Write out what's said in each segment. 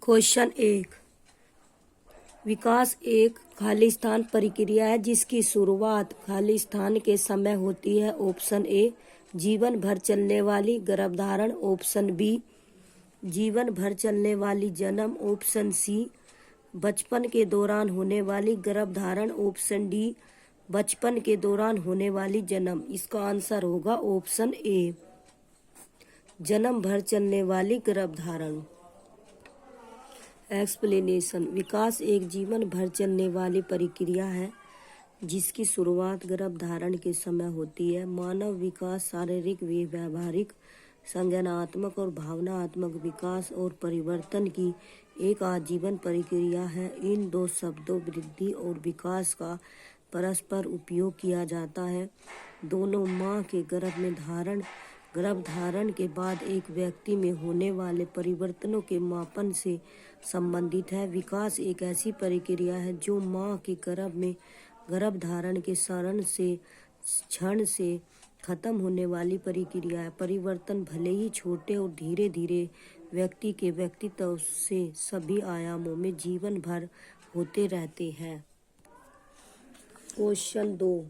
Question 1। विकास एक खालिस्तान प्रक्रिया है जिसकी शुरुआत खालिस्तान के समय होती है। ऑप्शन ए जीवन भर चलने वाली गर्भधारण। ऑप्शन बी जीवन भर चलने वाली जन्म। ऑप्शन सी बचपन के दौरान होने वाली गर्भधारण। ऑप्शन डी बचपन के दौरान होने वाली जन्म। इसका आंसर होगा ऑप्शन ए जन्म भर चलने वाली गर्भधारण। एक्सप्लेनेशन। विकास एक जीवन भर चलने वाली प्रक्रिया है जिसकी शुरुआत गर्भधारण के समय होती है। मानव विकास शारीरिक, व्यावहारिक, संज्ञानात्मक और भावनात्मक विकास और परिवर्तन की एक आजीवन प्रक्रिया है। इन दो शब्दों वृद्धि और विकास का परस्पर उपयोग किया जाता है। दोनों माँ के गर्भधारण के बाद एक व्यक्ति में होने वाले परिवर्तनों के मापन से संबंधित है। विकास एक ऐसी प्रक्रिया है जो माँ के गर्भ में गर्भधारण के क्षण से खत्म होने वाली प्रक्रिया है। परिवर्तन भले ही छोटे और धीरे धीरे व्यक्ति के व्यक्तित्व से सभी आयामों में जीवन भर होते रहते हैं। क्वेश्चन 2।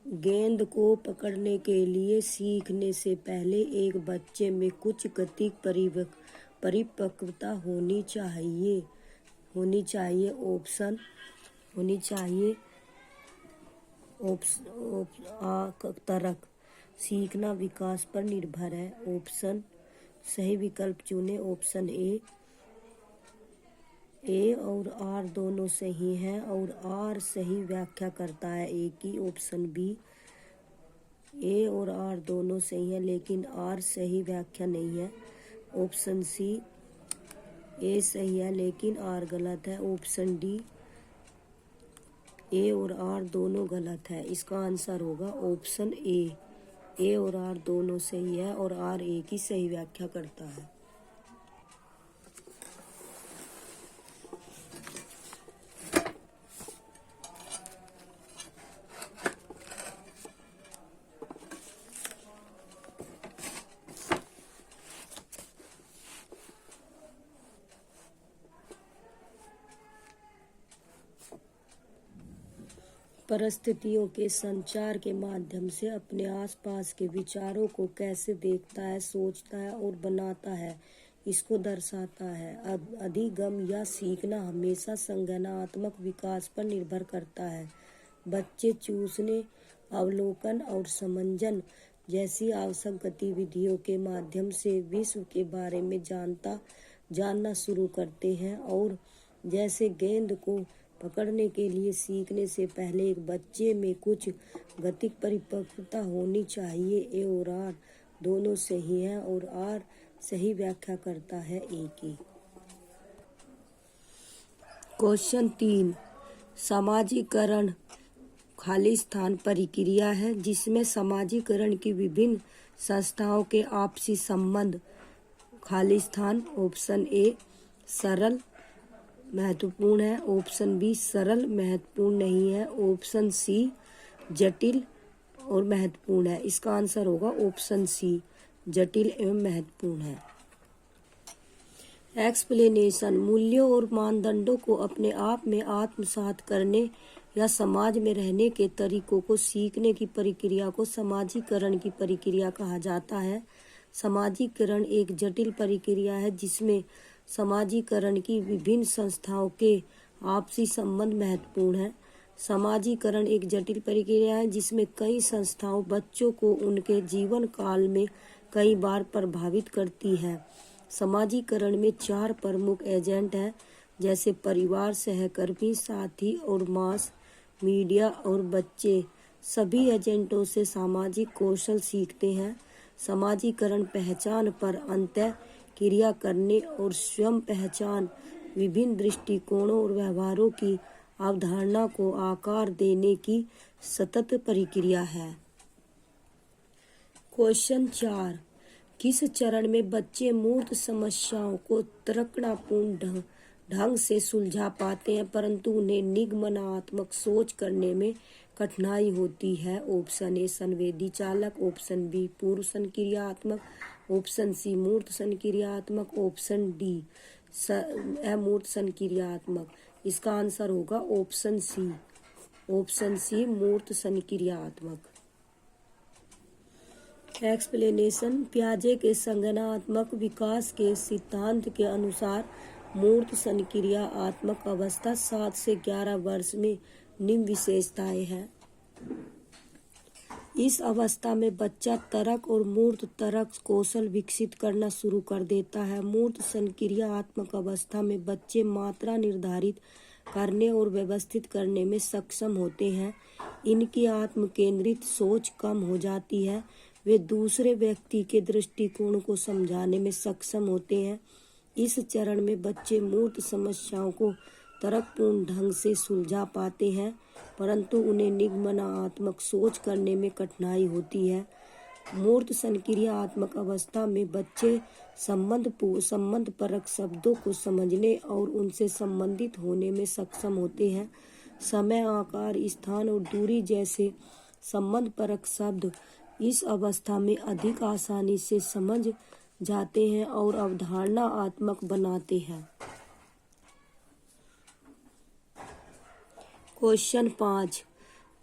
गेंद को पकड़ने के लिए सीखने से पहले एक बच्चे में कुछ गतिक परिपक्वता होनी चाहिए। ऑप्शन तर्क सीखना विकास पर निर्भर है। ऑप्शन सही विकल्प चुने। ऑप्शन ए और आर दोनों सही हैं और आर सही व्याख्या करता है ए की। ऑप्शन बी ए और आर दोनों सही हैं लेकिन आर सही व्याख्या नहीं है। ऑप्शन सी ए सही है लेकिन आर गलत है। ऑप्शन डी ए और आर दोनों गलत है। इसका आंसर होगा ऑप्शन ए और आर दोनों सही है और आर ए की सही व्याख्या करता है। परिस्थितियों के संचार के माध्यम से अपने आसपास के विचारों को कैसे देखता है, सोचता है और बनाता है, इसको दर्शाता है। अब अधिगम या सीखना हमेशा संज्ञानात्मक विकास पर निर्भर करता है। बच्चे चूसने, अवलोकन और समंजन जैसी आवश्यक गतिविधियों के माध्यम से विश्व के बारे में जानना शुरू करते हैं। और जैसे गेंद को पकड़ने के लिए सीखने से पहले एक बच्चे में कुछ गतिक परिपक्वता होनी चाहिए। ए और आर दोनों सही हैं और आर सही व्याख्या करता है ए की। क्वेश्चन 3। सामाजिकरण खालिस्तान प्रक्रिया है जिसमें सामाजिकरण की विभिन्न संस्थाओं के आपसी संबंध। खालिस्तान। ऑप्शन ए सरल महत्वपूर्ण है। ऑप्शन बी सरल महत्वपूर्ण नहीं है। ऑप्शन सी जटिल और महत्वपूर्ण है। इसका आंसर होगा ऑप्शन सी जटिल एवं महत्वपूर्ण है। एक्सप्लेनेशन। मूल्यों और मानदंडों को अपने आप में आत्मसात करने या समाज में रहने के तरीकों को सीखने की प्रक्रिया को सामाजिकरण की प्रक्रिया कहा जाता है। सामाजिकरण एक जटिल प्रक्रिया है जिसमें सामाजिकरण की विभिन्न संस्थाओं के आपसी संबंध महत्वपूर्ण है। सामाजिकरण एक जटिल प्रक्रिया है जिसमें कई संस्थाओं बच्चों को उनके जीवन काल में कई बार प्रभावित करती है। सामाजिकरण में 4 प्रमुख एजेंट हैं जैसे परिवार, सहकर्मी, साथी और मास मीडिया और बच्चे। सभी एजेंटों से सामाजिक कौशल सीखते हैं। सामाजिकरण पहचान पर अंतः क्रिया करने और स्वयं पहचान, विभिन्न दृष्टिकोणों और व्यवहारों की अवधारणा को आकार देने की सतत प्रक्रिया है। क्वेश्चन 4। किस चरण में बच्चे मूर्त समस्याओं को तर्कपूर्ण ढंग से सुलझा पाते हैं परंतु उन्हें निगमनात्मक सोच करने में कठिनाई होती है। ऑप्शन ए संवेदी चालक। ऑप्शन बी पूर्व संक्रियात्मक। ऑप्शन सी मूर्त संक्रियात्मक। ऑप्शन डी अमूर्त संक्रियात्मक। इसका आंसर होगा ऑप्शन सी। ऑप्शन सी मूर्त संक्रियात्मक। एक्सप्लेनेशन। पियाजे के संज्ञानात्मक विकास के सिद्धांत के अनुसार मूर्त संक्रियात्मक अवस्था 7 से 11 वर्ष में निम्न विशेषताएं हैं। इस अवस्था में बच्चा तर्क और मूर्त तर्क कौशल विकसित करना शुरू कर देता है। मूर्त संक्रियात्मक अवस्था में बच्चे मात्रा निर्धारित करने और व्यवस्थित करने में सक्षम होते हैं। इनकी आत्म केंद्रित सोच कम हो जाती है। वे दूसरे व्यक्ति के दृष्टिकोण को समझाने में सक्षम होते हैं। इस चरण में बच्चे मूर्त समस्याओं को तर्कपूर्ण ढंग से सुलझा पाते हैं, परंतु उन्हें निगमनात्मक सोच करने में कठिनाई होती है। मूर्त संक्रियात्मक अवस्था में बच्चे संबंधपरक शब्दों को समझने और उनसे संबंधित होने में सक्षम होते हैं। समय, आकार, स्थान और दूरी जैसे संबंधपरक शब्द इस अवस्था में अधिक आसानी से समझ जाते हैं और अवधारणात्मक बनाते हैं। क्वेश्चन 5।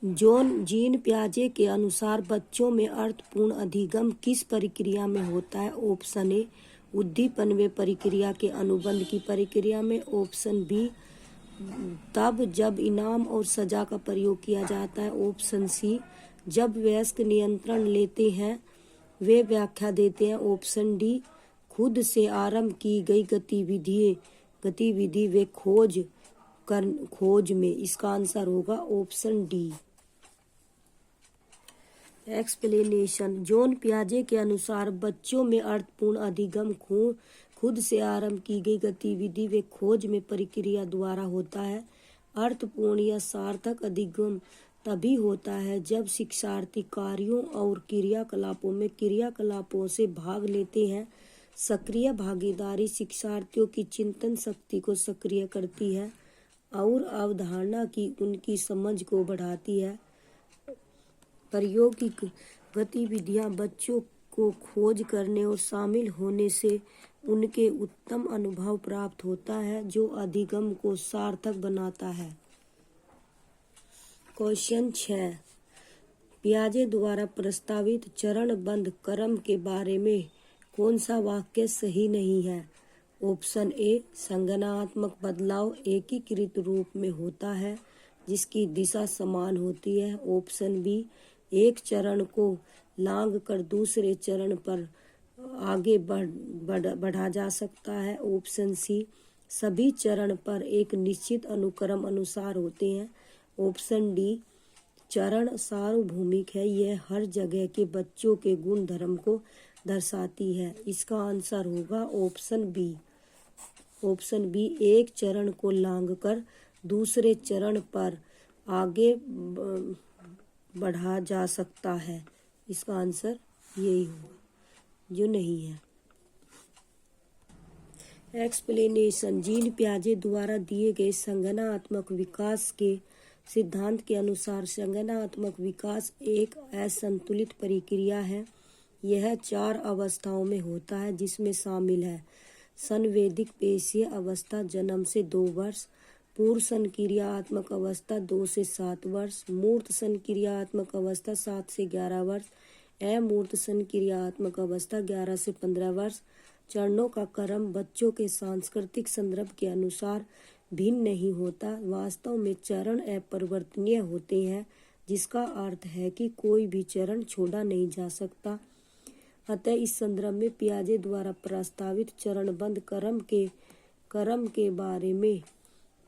जीन पियाजे के अनुसार बच्चों में अर्थपूर्ण अधिगम किस प्रक्रिया में होता है? ऑप्शन ए उद्दीपन व प्रक्रिया के अनुबंध की प्रक्रिया में। ऑप्शन बी तब जब इनाम और सजा का प्रयोग किया जाता है। ऑप्शन सी जब वयस्क नियंत्रण लेते हैं वे व्याख्या देते हैं। ऑप्शन डी खुद से आरंभ की गई गतिविधि वे खोज में। इसका आंसर होगा ऑप्शन डी। एक्सप्लेनेशन। जॉन पियाजे के अनुसार बच्चों में अर्थपूर्ण अधिगम खुद से आरंभ की गई गतिविधि वे खोज में प्रक्रिया द्वारा होता है। अर्थपूर्ण या सार्थक अधिगम तभी होता है जब शिक्षार्थी कार्यों और क्रियाकलापों से भाग लेते हैं। सक्रिय भागीदारी शिक्षार्थियों की चिंतन शक्ति को सक्रिय करती है और अवधारणा की उनकी समझ को बढ़ाती है। प्रायोगिक गतिविधियां बच्चों को खोज करने और शामिल होने से उनके उत्तम अनुभव प्राप्त होता है, जो अधिगम को सार्थक बनाता है। क्वेश्चन 6। पियाजे द्वारा प्रस्तावित चरणबद्ध क्रम के बारे में कौन सा वाक्य सही नहीं है? ऑप्शन ए संज्ञानात्मक बदलाव एकीकृत रूप में होता है जिसकी दिशा समान होती है। ऑप्शन बी एक चरण को लांघ कर दूसरे चरण पर आगे बढ़ा जा सकता है। ऑप्शन सी सभी चरण पर एक निश्चित अनुक्रम अनुसार होते हैं। ऑप्शन डी चरण सार्वभौमिक है, यह हर जगह के बच्चों के गुण धर्म को दर्शाती है। इसका आंसर होगा ऑप्शन बी। ऑप्शन बी एक चरण को लांघकर दूसरे चरण पर आगे बढ़ा जा सकता है। इसका आंसर यही होगा जो नहीं है। एक्सप्लेनेशन। जीन पियाजे द्वारा दिए गए संज्ञानात्मक विकास के सिद्धांत के अनुसार संज्ञानात्मक विकास एक असंतुलित प्रक्रिया है। यह 4 अवस्थाओं में होता है, जिसमें शामिल है संवेदिक पेशीय अवस्था जन्म से 2 वर्ष, पूर्व संक्रियात्मक अवस्था 2 से 7 वर्ष, मूर्त संक्रियात्मक अवस्था 7 से 11 वर्ष, अमूर्त संक्रियात्मक अवस्था 11 से 15 वर्ष। चरणों का क्रम बच्चों के सांस्कृतिक संदर्भ के अनुसार भिन्न नहीं होता। वास्तव में चरण अपरिवर्तनीय होते हैं, जिसका अर्थ है कि कोई भी चरण छोड़ा नहीं जा सकता। अतः इस संदर्भ में पियाजे द्वारा प्रस्तावित चरणबद्ध क्रम के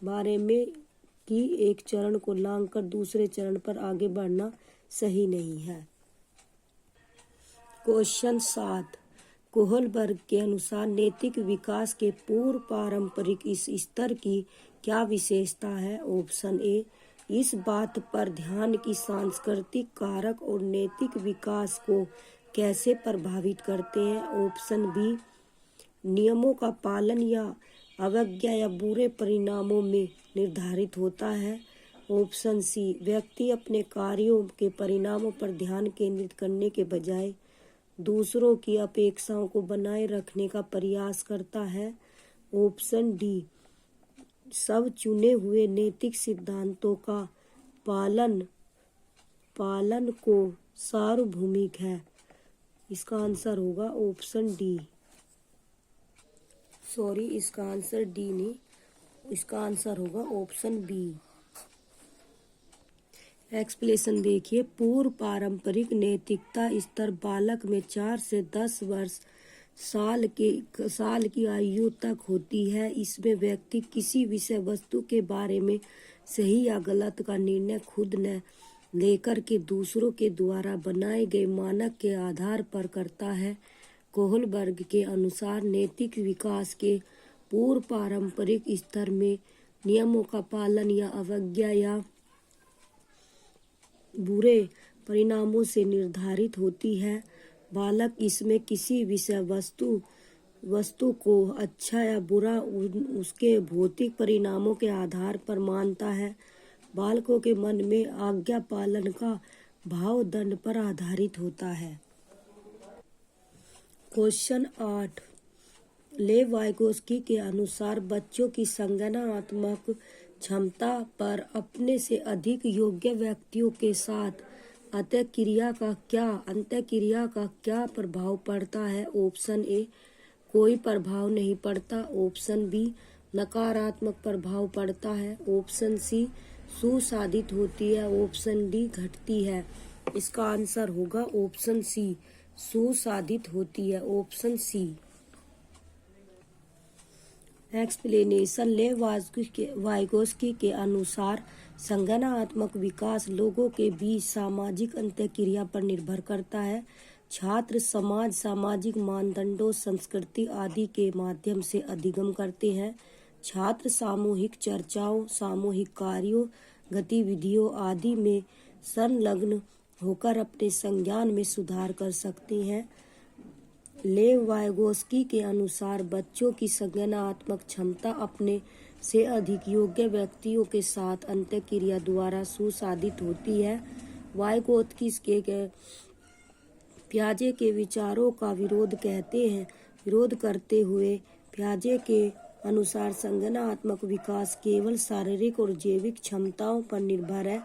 बारे में कि एक चरण को लांघकर दूसरे चरण पर आगे बढ़ना सही नहीं है। क्वेश्चन 7। कोहलबर्ग के अनुसार नैतिक विकास के पूर्व पारंपरिक इस स्तर की क्या विशेषता है? ऑप्शन ए इस बात पर ध्यान की सांस्कृतिक कारक और नैतिक विकास को कैसे प्रभावित करते हैं। ऑप्शन बी नियमों का पालन या अवज्ञा या बुरे परिणामों में निर्धारित होता है। ऑप्शन सी व्यक्ति अपने कार्यों के परिणामों पर ध्यान केंद्रित करने के बजाय दूसरों की अपेक्षाओं को बनाए रखने का प्रयास करता है। ऑप्शन डी सब चुने हुए नैतिक सिद्धांतों का पालन को सार्वभौमिक है। इसका आंसर होगा ऑप्शन डी। सॉरी, इसका आंसर डी नहीं, इसका आंसर होगा ऑप्शन बी। एक्सप्लेनेशन देखिए। पूर्व पारंपरिक नैतिकता स्तर बालक में 4 से 10 वर्ष साल की आयु तक होती है। इसमें व्यक्ति किसी विषय वस्तु के बारे में सही या गलत का निर्णय खुद न लेकर के दूसरों के द्वारा बनाए गए मानक के आधार पर करता है। कोहलबर्ग के अनुसार नैतिक विकास के पूर्व पारंपरिक स्तर में नियमों का पालन या अवज्ञा या बुरे परिणामों से निर्धारित होती है। बालक इसमें किसी विषय वस्तु को अच्छा या बुरा उसके भौतिक परिणामों के आधार पर मानता है। बालकों के मन में आज्ञा पालन का भाव दंड पर आधारित होता है। क्वेश्चन 8 लेव वाइगोस्की के अनुसार बच्चों की संज्ञानात्मक क्षमता पर अपने से अधिक योग्य व्यक्तियों के साथ अंतःक्रिया का क्या प्रभाव पड़ता है। ऑप्शन ए कोई प्रभाव नहीं पड़ता। ऑप्शन बी नकारात्मक प्रभाव पड़ता है। ऑप्शन सी सुसाधित होती है। ऑप्शन डी घटती है। इसका आंसर होगा ऑप्शन सी सुसाधित होती है। Option C. Explanation Lev Vygotsky के अनुसार संज्ञानात्मक विकास लोगों के बीच सामाजिक अंतःक्रिया पर निर्भर करता है। छात्र समाज सामाजिक मानदंडों संस्कृति आदि के माध्यम से अधिगम करते हैं। छात्र सामूहिक चर्चाओं सामूहिक कार्यों गतिविधियों आदि में संलग्न होकर अपने संज्ञान में सुधार कर सकते हैं। लेव वाइगोस्की के अनुसार बच्चों की संज्ञानात्मक क्षमता अपने से अधिक योग्य व्यक्तियों के साथ अंतःक्रिया द्वारा सुसाधित होती है। वाइगोस्की के पियाजे के विचारों का विरोध करते हुए पियाजे के अनुसार संज्ञानात्मक विकास केवल शारीरिक और जैविक क्षमताओं पर निर्भर है,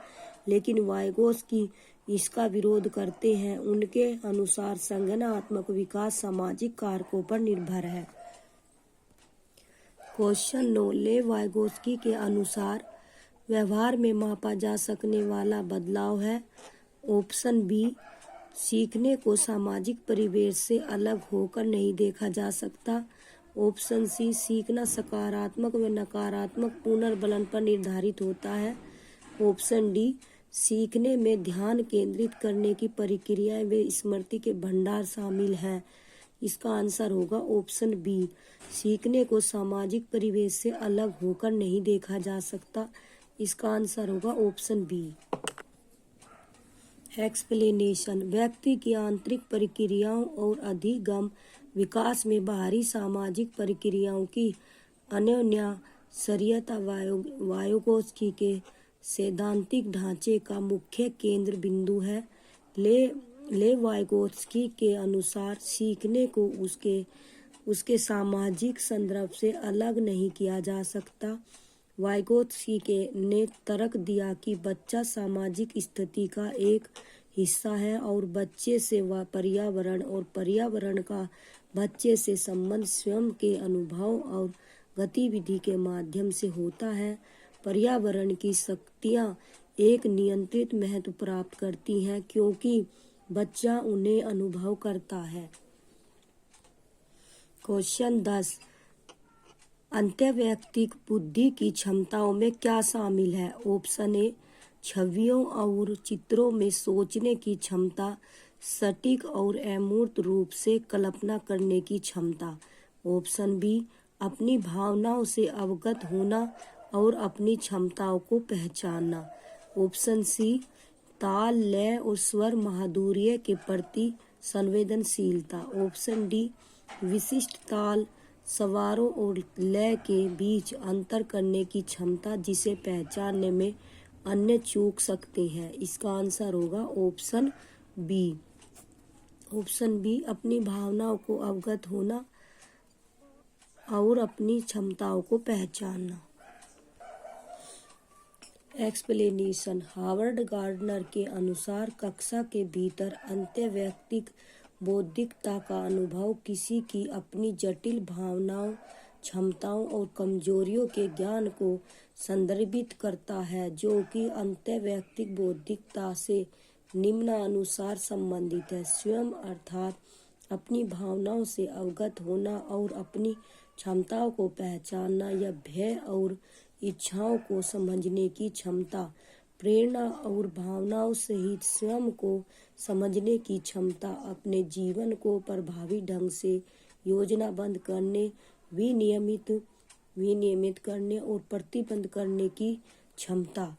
लेकिन वाइगोस्की इसका विरोध करते हैं। उनके अनुसार संज्ञानात्मक विकास सामाजिक कारकों पर निर्भर है। क्वेश्चन 9 लेव वाइगोस्की के अनुसार व्यवहार में मापा जा सकने वाला बदलाव है। ऑप्शन बी सीखने को सामाजिक परिवेश से अलग होकर नहीं देखा जा सकता। ऑप्शन सी सीखना सकारात्मक व नकारात्मक पुनर्बलन पर निर्धारित होता है। ऑप्शन डी सीखने में ध्यान केंद्रित करने की प्रक्रियाएं व स्मृति के भंडार शामिल हैं। इसका आंसर होगा ऑप्शन बी सीखने को सामाजिक परिवेश से अलग होकर नहीं देखा जा सकता। इसका आंसर होगा ऑप्शन बी। एक्सप्लेनेशन व्यक्ति की आंतरिक प्रक्रियाओं और अधिगम विकास में बाहरी सामाजिक प्रक्रियाओं की अन्योन्याश्रयता वाइगोस्की के सैद्धांतिक ढांचे का मुख्य केंद्र बिंदु है। लेव वाइगोस्की के अनुसार सीखने को उसके सामाजिक संदर्भ से अलग नहीं किया जा सकता। वाइगोस्की ने तर्क दिया कि बच्चा सामाजिक स्थिति का एक हिस्सा है और बच्चे से वह पर्यावरण और पर्यावरण का बच्चे से संबंध स्वयं के अनुभव और गतिविधि के माध्यम से होता है। पर्यावरण की शक्तियाँ एक नियंत्रित महत्व प्राप्त करती हैं क्योंकि बच्चा उन्हें अनुभव करता है। क्वेश्चन 10 अंतर्वैयक्तिक बुद्धि की क्षमताओं में क्या शामिल है। ऑप्शन ए छवियों और चित्रों में सोचने की क्षमता, सटीक और अमूर्त रूप से कल्पना करने की क्षमता। ऑप्शन बी अपनी भावनाओं से अवगत होना और अपनी क्षमताओं को पहचानना। ऑप्शन सी ताल लय और स्वर माधुर्य के प्रति संवेदनशीलता। ऑप्शन डी विशिष्ट ताल स्वरों और लय के बीच अंतर करने की क्षमता जिसे पहचानने में अन्य चूक सकते हैं। इसका आंसर होगा ऑप्शन बी। ऑप्शन बी अपनी भावनाओं को अवगत होना और अपनी क्षमताओं को पहचानना। एक्सप्लेनेशन। हावर्ड गार्डनर के अनुसार कक्षा के भीतर अंतर्वैयक्तिक बौद्धिकता का अनुभव किसी की अपनी जटिल भावनाओं, क्षमताओं और कमजोरियों के ज्ञान को संदर्भित करता है, जो कि अंतर्वैयक्तिक बौद्धिकता से निम्नानुसार संबंधित है। स्वयं अर्थात अपनी भावनाओं से अवगत होना और अपनी क्षमताओं को पहचानना या भय और इच्छाओं को समझने की क्षमता, प्रेरणा और भावनाओं सहित स्वयं को समझने की क्षमता, अपने जीवन को प्रभावी ढंग से योजनाबद्ध करने, विनियमित करने और प्रतिबंध करने की क्षमता।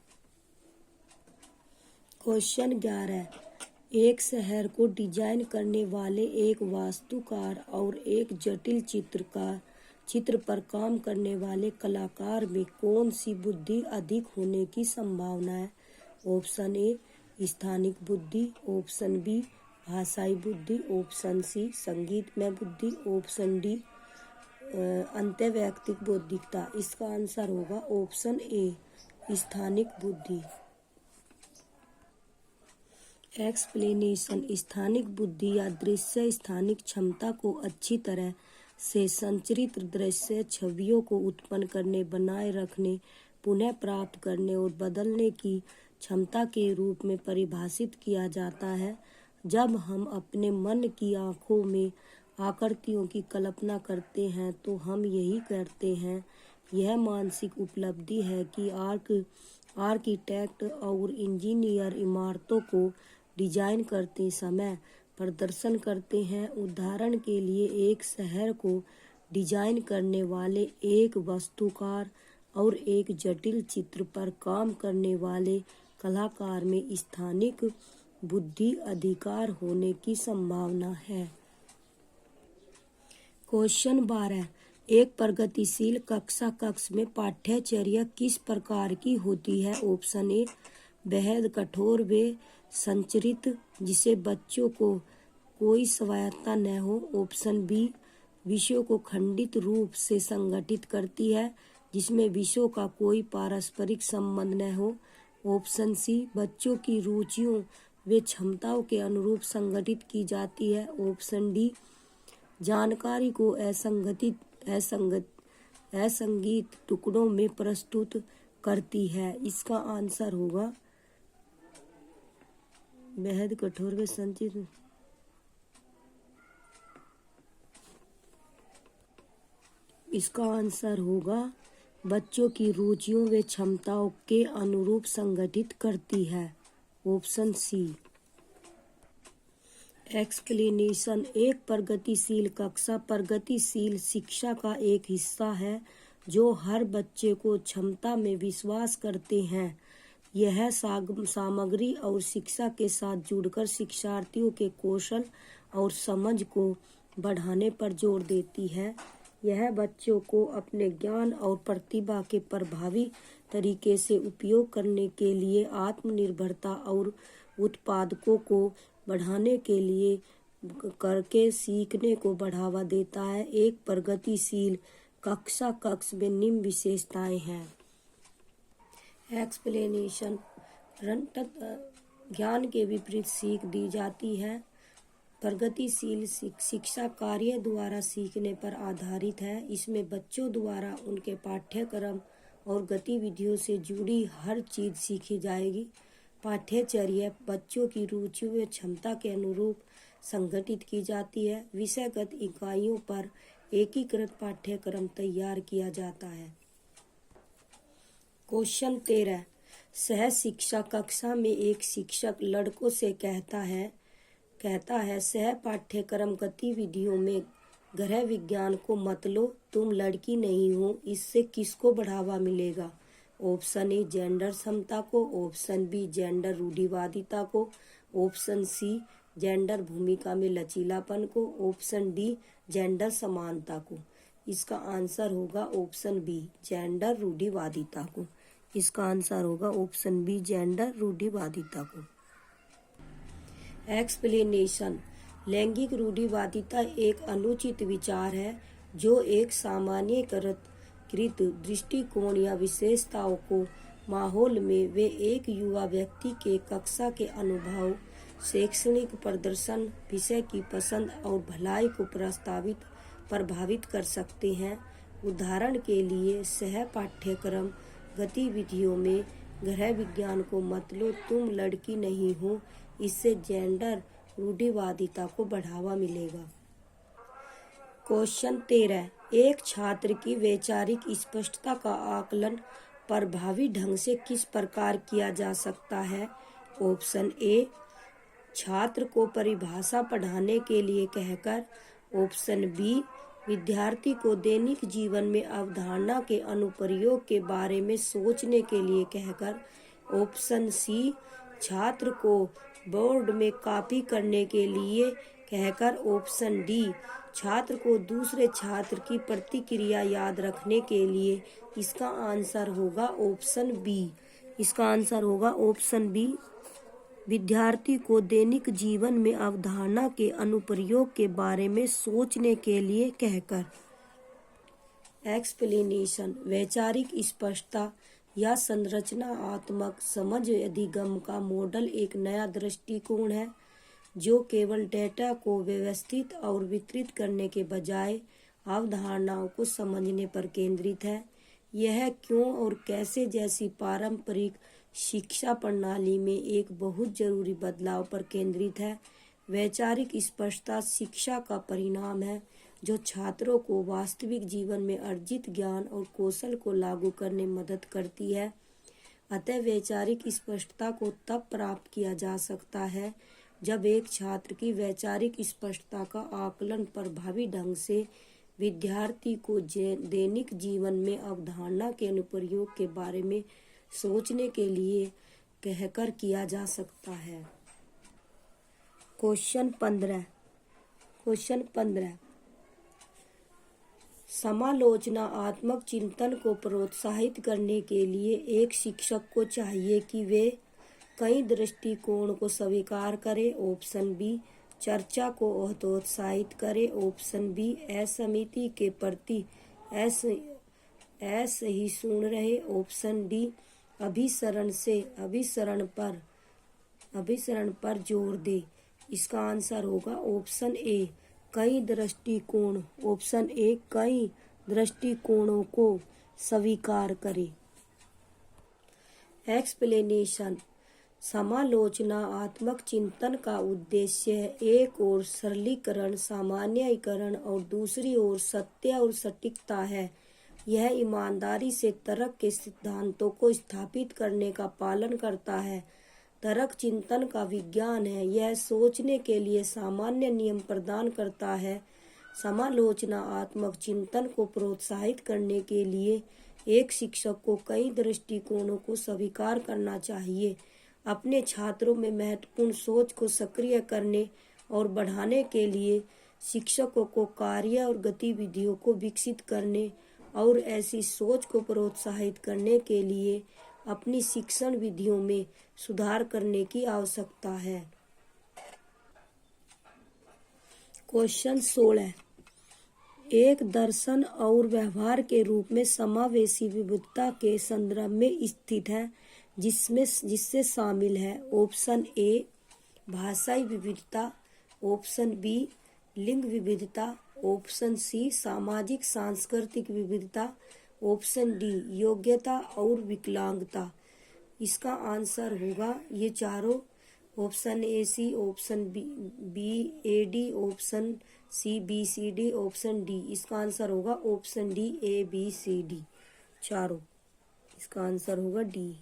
क्वेश्चन 11। एक शहर को डिजाइन करने वाले एक वास्तुकार और एक जटिल चित्र पर काम करने वाले कलाकार में कौन सी बुद्धि अधिक होने की संभावना है? ऑप्शन ए स्थानिक बुद्धि, ऑप्शन बी भाषाई बुद्धि, ऑप्शन सी संगीत में बुद्धि, ऑप्शन डी अंतर्वैयक्तिक बौद्धिकता। इसका आंसर होगा ऑप्शन ए स्थानिक बुद्धि। एक्सप्लेनेशन। स्थानिक बुद्धि या दृश्य स्थानिक क्षमता को अच्छी तरह से संचरित दृश्य छवियों को उत्पन्न करने, बनाए रखने, पुनः प्राप्त करने और बदलने की क्षमता के रूप में परिभाषित किया जाता है। जब हम अपने मन की आँखों में आकृतियों की कल्पना करते हैं तो हम यही करते हैं। यह मानसिक उपलब्धि है कि आर्किटेक्ट और इंजीनियर इमारतों को डिजाइन करते समय प्रदर्शन करते हैं। उदाहरण के लिए, एक शहर को डिजाइन करने वाले एक वास्तुकार और एक जटिल चित्र पर काम करने वाले कलाकार में स्थानिक बुद्धि अधिकार होने की संभावना है। क्वेश्चन 12। एक प्रगतिशील कक्षा कक्ष में पाठ्यचर्या किस प्रकार की होती है? ऑप्शन ए बेहद कठोर व संरचित, जिसे बच्चों को कोई स्वायत्तता न हो। ऑप्शन बी विषयों को खंडित रूप से संगठित करती है, जिसमें विषयों का कोई पारस्परिक संबंध न हो। ऑप्शन सी बच्चों की रुचियों व क्षमताओं के अनुरूप संगठित की जाती है। ऑप्शन डी जानकारी को असंगत टुकड़ों में प्रस्तुत करती है। इसका आंसर होगा बेहद कठोर व संचित। इसका आंसर होगा बच्चों की रुचियों व क्षमताओं के अनुरूप संगठित करती है। Option C. एक्सप्लेनेशन। एक प्रगतिशील कक्षा प्रगतिशील शिक्षा का एक हिस्सा है जो हर बच्चे को क्षमता में विश्वास करते हैं। यह सामग्री और शिक्षा के साथ जुड़कर शिक्षार्थियों के कौशल और समझ को बढ़ाने पर जोर देती है। यह बच्चों को अपने ज्ञान और प्रतिभा के प्रभावी तरीके से उपयोग करने के लिए आत्मनिर्भरता और उत्पादकों को बढ़ाने के लिए करके सीखने को बढ़ावा देता है। एक प्रगतिशील कक्षा कक्ष में निम्न विशेषताएं हैं। एक्सप्लेनेशन। ज्ञान के विपरीत सीख दी जाती है। प्रगतिशील शिक्षा कार्य द्वारा सीखने पर आधारित है। इसमें बच्चों द्वारा उनके पाठ्यक्रम और गतिविधियों से जुड़ी हर चीज सीखी जाएगी। पाठ्यचर्या बच्चों की रुचि व क्षमता के अनुरूप संगठित की जाती है। विषयगत इकाइयों पर एकीकृत पाठ्यक्रम तैयार किया जाता है। क्वेश्चन 13। सह शिक्षा कक्षा में एक शिक्षक लड़कों से कहता है सह पाठ्यक्रम गतिविधियों में ग्रह विज्ञान को मत लो, तुम लड़की नहीं हो, इससे किसको बढ़ावा मिलेगा? ऑप्शन ए जेंडर समता को, ऑप्शन बी जेंडर रूढ़िवादिता को, ऑप्शन सी जेंडर भूमिका में लचीलापन को, ऑप्शन डी जेंडर समानता को। इसका आंसर होगा ऑप्शन बी जेंडर रूढ़िवादिता को। इसका आंसर होगा ऑप्शन बी जेंडर रूढ़िवादिता को। एक्सप्लेनेशन। लैंगिक रूढ़िवादिता एक अनुचित विचार है जो एक सामान्यीकृत दृष्टिकोण या विशेषताओं को माहौल में वे एक युवा व्यक्ति के कक्षा के अनुभव, शैक्षणिक प्रदर्शन, विषय की पसंद और भलाई को प्रभावित कर सकते हैं। उदाहरण के लिए सह पाठ्यक्रम गतिविधियों में गृह विज्ञान को मत लो, तुम लड़की नहीं हो, इससे जेंडर रूढ़िवादिता को बढ़ावा मिलेगा। क्वेश्चन 13, एक छात्र की वैचारिक स्पष्टता का आकलन प्रभावी ढंग से किस प्रकार किया जा सकता है? ऑप्शन ए, छात्र को परिभाषा पढ़ाने के लिए कहकर। ऑप्शन बी, विद्यार्थी को दैनिक जीवन में अवधारणा के अनुप्रयोग के बारे में सोचने के लिए कहकर। ऑप्शन सी, छात्र को बोर्ड में कॉपी करने के लिए कहकर। ऑप्शन डी, छात्र को दूसरे छात्र की प्रतिक्रिया याद रखने के लिए। इसका आंसर होगा ऑप्शन बी। इसका आंसर होगा ऑप्शन बी, विद्यार्थी को दैनिक जीवन में अवधारणा के अनुप्रयोग के बारे में सोचने के लिए कहकर। एक्सप्लेनेशन, वैचारिक स्पष्टता या संरचनात्मक समझ अधिगम का मॉडल एक नया दृष्टिकोण है जो केवल डेटा को व्यवस्थित और वितरित करने के बजाय अवधारणाओं को समझने पर केंद्रित है। यह क्यों और कैसे जैसी पारंपरिक शिक्षा प्रणाली में एक बहुत जरूरी बदलाव पर केंद्रित है। वैचारिक स्पष्टता शिक्षा का परिणाम है जो छात्रों को वास्तविक जीवन में अर्जित ज्ञान और कौशल को लागू करने में मदद करती है। अतः वैचारिक स्पष्टता को तब प्राप्त किया जा सकता है जब एक छात्र की वैचारिक स्पष्टता का आकलन प्रभावी ढंग से विद्यार्थी को दैनिक जीवन में अवधारणा के अनुप्रयोग के बारे में सोचने के लिए कहकर किया जा सकता है। क्वेश्चन 15, समालोचनात्मक चिंतन को प्रोत्साहित करने के लिए एक शिक्षक को चाहिए कि वे कई दृष्टिकोण को स्वीकार करे। ऑप्शन बी, चर्चा को हतोत्साहित करे। ऑप्शन बी, असहमति के प्रति असहिष्णु रहे। ऑप्शन डी, अभिसरण पर जोर दे। इसका आंसर होगा ऑप्शन ए, कई दृष्टिकोण। ऑप्शन ए, कई दृष्टिकोणों को स्वीकार करे। एक्सप्लेनेशन, समालोचनात्मक चिंतन का उद्देश्य है एक ओर सरलीकरण, सामान्यीकरण और दूसरी ओर सत्य और सटीकता है। यह ईमानदारी से तर्क के सिद्धांतों को स्थापित करने का पालन करता है। तर्क चिंतन का विज्ञान है। यह सोचने के लिए सामान्य नियम प्रदान करता है। समालोचनात्मक चिंतन को प्रोत्साहित करने के लिए एक शिक्षक को कई दृष्टिकोणों को स्वीकार करना चाहिए। अपने छात्रों में महत्वपूर्ण सोच को सक्रिय करने और बढ़ाने के लिए शिक्षकों को कार्य और गतिविधियों को विकसित करने और ऐसी सोच को प्रोत्साहित करने के लिए अपनी शिक्षण विधियों में सुधार करने की आवश्यकता है। क्वेश्चन 16, एक दर्शन और व्यवहार के रूप में समावेशी विविधता के संदर्भ में स्थित है जिससे शामिल है। ऑप्शन ए, भाषाई विविधता। ऑप्शन बी, लिंग विविधता। ऑप्शन सी, सामाजिक सांस्कृतिक विविधता। ऑप्शन डी, योग्यता और विकलांगता। इसका आंसर होगा ये चारों। Option A C, option B A D, option C B C D, option D. इसका आंसर होगा option D, A B C D चारों। इसका आंसर होगा डी।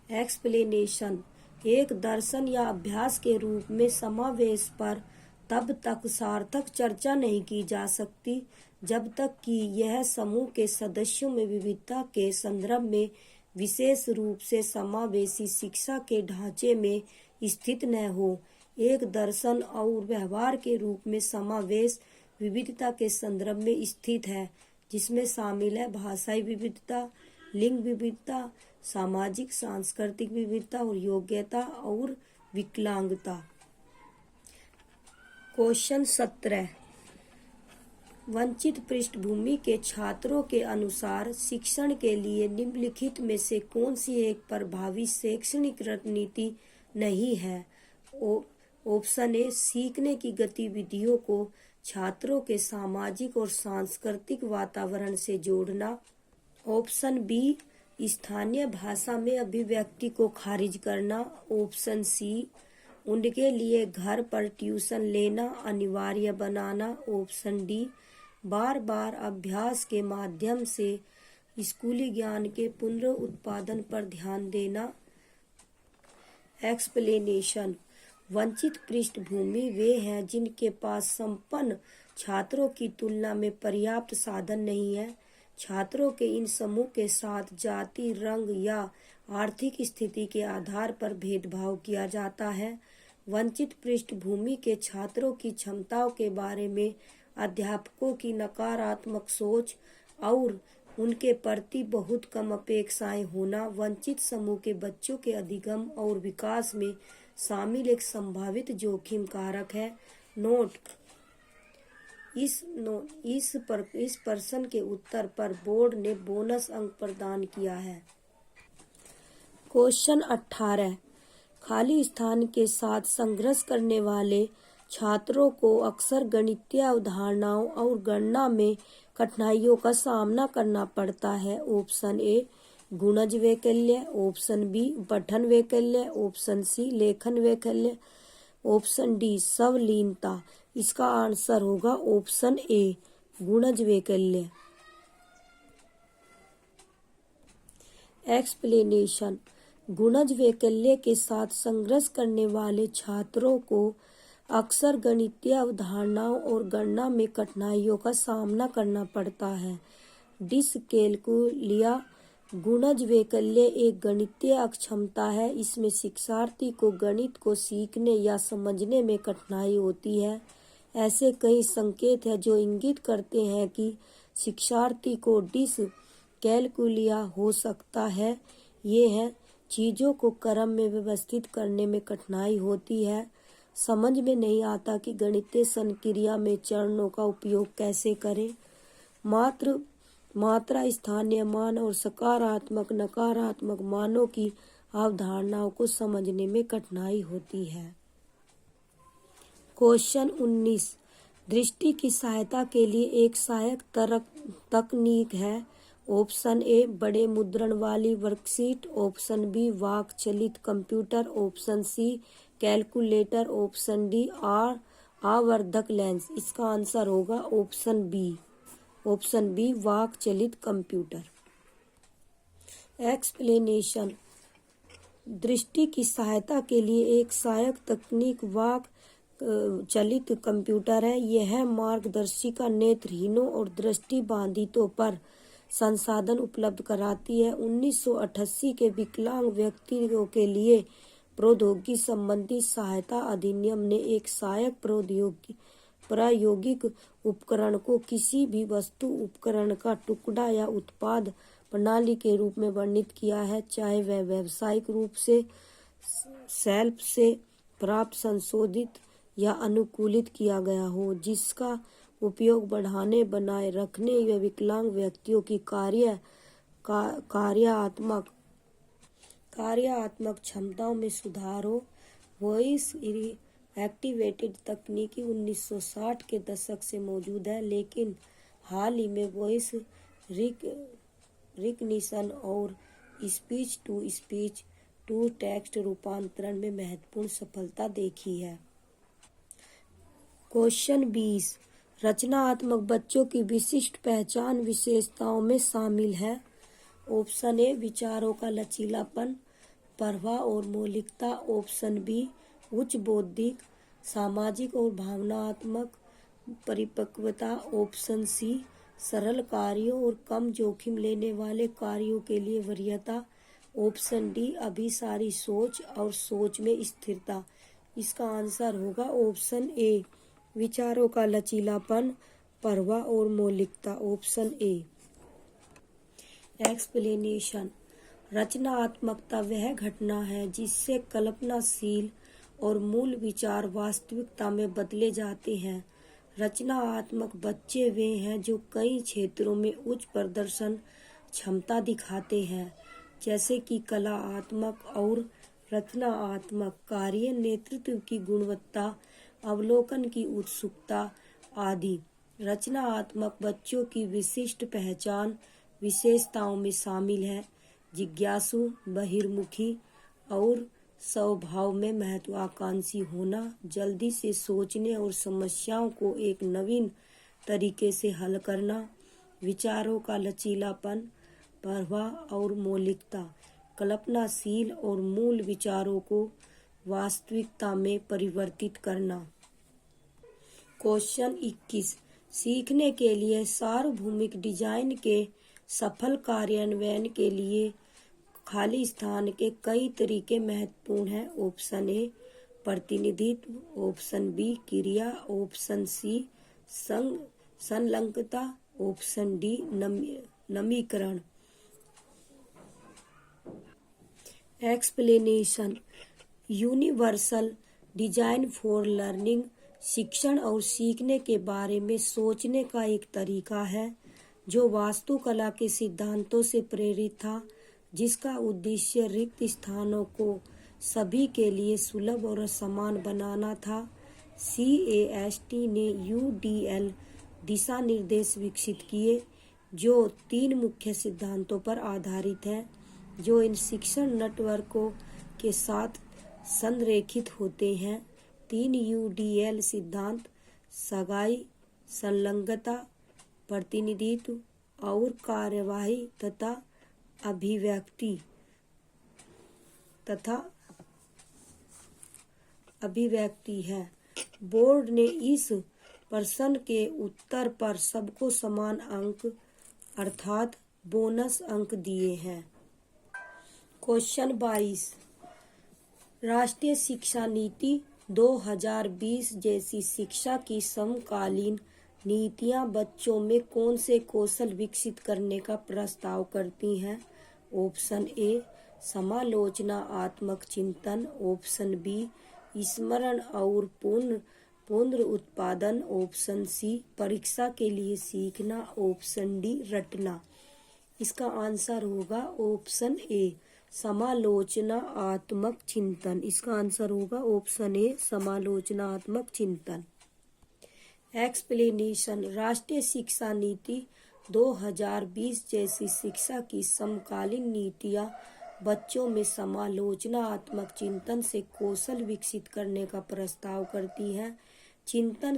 एक्सप्लेनेशन, एक दर्शन या अभ्यास के रूप में समावेश पर तब तक सार्थक चर्चा नहीं की जा सकती जब तक कि यह समूह के सदस्यों में विविधता के संदर्भ में विशेष रूप से समावेशी शिक्षा के ढांचे में स्थित न हो। एक दर्शन और व्यवहार के रूप में समावेश विविधता के संदर्भ में स्थित है जिसमें शामिल है भाषाई विविधता, लिंग विविधता, सामाजिक सांस्कृतिक विविधता और योग्यता और विकलांगता। क्वेश्चन 17, वंचित पृष्ठभूमि के छात्रों के अनुसार शिक्षण के लिए निम्नलिखित में से कौन सी एक प्रभावी शैक्षणिक रणनीति नहीं है? ऑप्शन ए, सीखने की गतिविधियों को छात्रों के सामाजिक और सांस्कृतिक वातावरण से जोड़ना। ऑप्शन बी, स्थानीय भाषा में अभिव्यक्ति को खारिज करना। ऑप्शन सी, उनके लिए घर पर ट्यूशन लेना अनिवार्य बनाना। ऑप्शन डी, बार बार अभ्यास के माध्यम से स्कूली ज्ञान के पुनरुत्पादन पर ध्यान देना। एक्सप्लेनेशन। वंचित पृष्ठभूमि वे हैं जिनके पास संपन्न छात्रों की तुलना में पर्याप्त साधन नहीं है। छात्रों के इन समूह के साथ जाति, रंग या आर्थिक स्थिति के आधार पर भेदभाव किया जाता है। वंचित पृष्ठभूमि के छात्रों की क्षमताओं के बारे में अध्यापकों की नकारात्मक सोच और उनके प्रति बहुत कम अपेक्षाएं होना वंचित समूह के बच्चों के अधिगम और विकास में शामिल एक संभावित जोखिम कारक है। नोट: इस प्रश्न के उत्तर पर बोर्ड ने बोनस अंक प्रदान किया है। क्वेश्चन 18। खाली स्थान के साथ संघर्ष करने वाले छात्रों को अक्सर गणितीय अवधारणाओं और गणना में कठिनाइयों का सामना करना पड़ता है। ऑप्शन ए, गुणज वैकल्य। ऑप्शन बी, पठन वैकल्य। ऑप्शन सी, लेखन वैकल्य। Option D, संलीनता। इसका आंसर होगा ऑप्शन ए, गुणज वैकल्य। एक्सप्लेनेशन। गुणज वैकल्य के साथ संघर्ष करने वाले छात्रों को अक्सर गणितीय अवधारणाओं और गणना में कठिनाइयों का सामना करना पड़ता है। डिसकैल्कुलिया गुणज वैकल्य एक गणितीय अक्षमता है। इसमें शिक्षार्थी को गणित को सीखने या समझने में कठिनाई होती है। ऐसे कई संकेत हैं जो इंगित करते हैं कि शिक्षार्थी को डिसकैल्कुलिया हो सकता है। ये हैं: चीजों को क्रम में व्यवस्थित करने में कठिनाई होती है, समझ में नहीं आता कि गणितीय संक्रिया में चरणों का उपयोग कैसे करें, मात्रा, स्थानीय मान और सकारात्मक नकारात्मक मानों की अवधारणाओं को समझने में कठिनाई होती है। क्वेश्चन 19। दृष्टि की सहायता के लिए एक सहायक तकनीक है। ऑप्शन ए, बड़े मुद्रण वाली वर्कशीट। ऑप्शन बी, वाक चलित computer. Option C, calculator. Option D, आवर्धक लेंस। इसका आंसर होगा ऑप्शन बी, वाक चलित कंप्यूटर। एक्सप्लेनेशन। दृष्टि की सहायता के लिए एक सहायक तकनीक वाक चलित कंप्यूटर है। यह मार्गदर्शिका नेत्रहीनों और दृष्टि बाधितों पर संसाधन उपलब्ध कराती है। 1988 के विकलांग व्यक्तियों के लिए प्रौद्योगिकी संबंधी सहायता अधिनियम ने एक सहायक प्रायोगिक उपकरण को किसी भी वस्तु, उपकरण का टुकड़ा या उत्पाद प्रणाली के रूप में वर्णित किया है, चाहे वह व्यावसायिक रूप से शेल्फ से प्राप्त, संशोधित या अनुकूलित किया गया हो, जिसका उपयोग बढ़ाने, बनाए रखने या विकलांग व्यक्तियों की कार्यात्मक क्षमताओं में सुधार हो। वॉइस एक्टिवेटेड तकनीकी 1960 के दशक से मौजूद है, लेकिन हाल ही में वॉइस रिकग्निशन और स्पीच टू टेक्स्ट रूपांतरण में महत्वपूर्ण सफलता देखी है। क्वेश्चन 20। रचनात्मक बच्चों की विशिष्ट पहचान विशेषताओं में शामिल है। ऑप्शन ए, विचारों का लचीलापन, प्रवाह और मौलिकता। ऑप्शन बी, उच्च बौद्धिक, सामाजिक और भावनात्मक परिपक्वता। ऑप्शन सी, सरल कार्यों और कम जोखिम लेने वाले कार्यों के लिए वरीयता। ऑप्शन डी, अभिसारी सोच और सोच में स्थिरता। इसका आंसर होगा ऑप्शन ए, विचारों का लचीलापन, प्रवाह और मौलिकता। Option A. एक्सप्लेनेशन। रचनात्मकता वह घटना है जिससे कल्पनाशील और मूल विचार वास्तविकता में बदले जाते हैं। रचनात्मक बच्चे वे हैं जो कई क्षेत्रों में उच्च प्रदर्शन क्षमता दिखाते हैं, जैसे कि कलात्मक और रचनात्मक कार्य, नेतृत्व की गुणवत्ता, अवलोकन की उत्सुकता आदि। रचनात्मक बच्चों की विशिष्ट पहचान विशेषताओं में शामिल है जिज्ञासु, बहिर्मुखी और स्वभाव में महत्वाकांक्षी होना, जल्दी से सोचने और समस्याओं को एक नवीन तरीके से हल करना, विचारों का लचीलापन, प्रवाह और मौलिकता, कल्पनाशील और मूल विचारों को वास्तविकता में परिवर्तित करना। क्वेश्चन 21। सीखने के लिए सार्वभौमिक डिजाइन के सफल कार्यान्वयन के लिए खाली स्थान के कई तरीके महत्वपूर्ण हैं। ऑप्शन ए प्रतिनिधित्व, ऑप्शन बी क्रिया, ऑप्शन सी संलग्नता, ऑप्शन डी नमीकरण। Explanation. Universal design for learning शिक्षण और सीखने के बारे में सोचने का एक तरीका है जो वास्तुकला के सिद्धांतों से प्रेरित था, जिसका उद्देश्य रिक्त स्थानों को सभी के लिए सुलभ और समान बनाना था। CAST ने UDL दिशा निर्देश विकसित किए जो 3 मुख्य सिद्धांतों पर आधारित हैं, जो इन शिक्षण नेटवर्कों के साथ संरेखित होते हैं। 3 UDL सिद्धांत सगाई, संलग्नता, प्रतिनिधित्व और कार्यवाही तथा अभिव्यक्ति है। बोर्ड ने इस प्रश्न के उत्तर पर सबको समान अंक अर्थात बोनस अंक दिए हैं। क्वेश्चन 22। राष्ट्रीय शिक्षा नीति 2020 जैसी शिक्षा की समकालीन नीतियां बच्चों में कौन से कौशल विकसित करने का प्रस्ताव करती हैं? ऑप्शन ए समालोचनात्मक चिंतन, ऑप्शन बी स्मरण और पुनरुत्पादन, ऑप्शन सी परीक्षा के लिए सीखना, ऑप्शन डी रटना। इसका आंसर होगा ऑप्शन ए समालोचनात्मक चिंतन। इसका आंसर होगा ऑप्शन ए समालोचनात्मक चिंतन। एक्सप्लेनेशन। राष्ट्रीय शिक्षा नीति 2020 जैसी शिक्षा की समकालीन नीतियां बच्चों में समालोचनात्मक चिंतन से कौशल विकसित करने का प्रस्ताव करती हैं। चिंतन